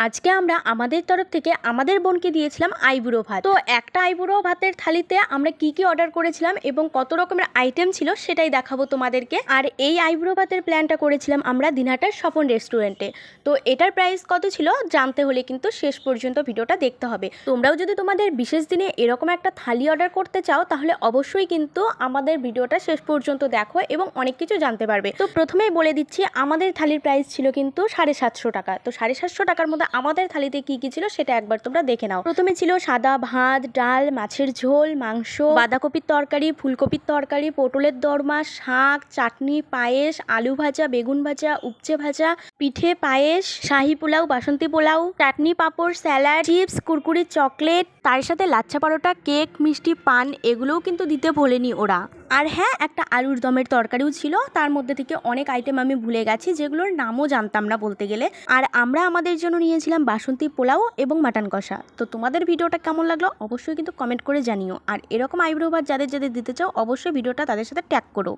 আজকে আমরা আমাদের তরফ থেকে আমাদের বোনকে দিয়েছিলাম আইবুড়ো ভাত। তো একটা আইবুড়ো ভাতের থালিতে আমরা কি কি অর্ডার করেছিলাম এবং কত রকমের আইটেম ছিল সেটাই দেখাবো তোমাদেরকে। আর এই আইবুড়ো ভাতের প্ল্যানটা করেছিলাম আমরা দিনহাটার স্বপন রেস্টুরেন্টে। তো এটার প্রাইস কত ছিল জানতে হলে কিন্তু শেষ পর্যন্ত ভিডিওটা দেখতে হবে। তোমরাও যদি তোমাদের বিশেষ দিনে এরকম একটা থালি অর্ডার করতে চাও তাহলে অবশ্যই কিন্তু আমাদের ভিডিওটা শেষ পর্যন্ত দেখো এবং অনেক কিছু জানতে পারবে। তো প্রথমেই বলে দিচ্ছি আমাদের থালির প্রাইস ছিল কিন্তু 750 টাকা। তো 750 টাকার মধ্যে আমাদের থালিতে কি কি ছিল সেটা একবার তোমরা দেখে নাও। প্রথমে ছিল সাদা ভাত, ডাল, মাছের ঝোল, মাংস, বাঁধাকপির তরকারি, ফুলকপির তরকারি, পটলের দরমা, শাক, চাটনি, পায়েস, আলু ভাজা, বেগুন ভাজা, উপচে ভাজা, পিঠে, পায়েস, শাহি পোলাও, বাসন্তী পোলাও, চাটনি, পাঁপড়, স্যালাড, চিপস, কুরকুরি, চকলেট, তার সাথে লাচ্ছা পরোটা, কেক, মিষ্টি, পান এগুলোও কিন্তু দিতে ভোলেনি ওরা। আর হ্যাঁ, একটা আলুর দমের তরকারিও ছিল। তার মধ্যে থেকে অনেক আইটেম আমি ভুলে গেছি যেগুলোর নামও জানতাম না বলতে গেলে। আর আমরা আমাদের জন্য নিয়েছিলাম বাসন্তী পোলাও এবং মাটন কষা। তো তোমাদের ভিডিওটা কেমন লাগলো অবশ্যই কিন্তু কমেন্ট করে জানিও। আর এরকম আইবুড়ো ভাত যাদের যাদের দিতে চাও অবশ্যই ভিডিওটা তাদের সাথে ট্যাগ করো।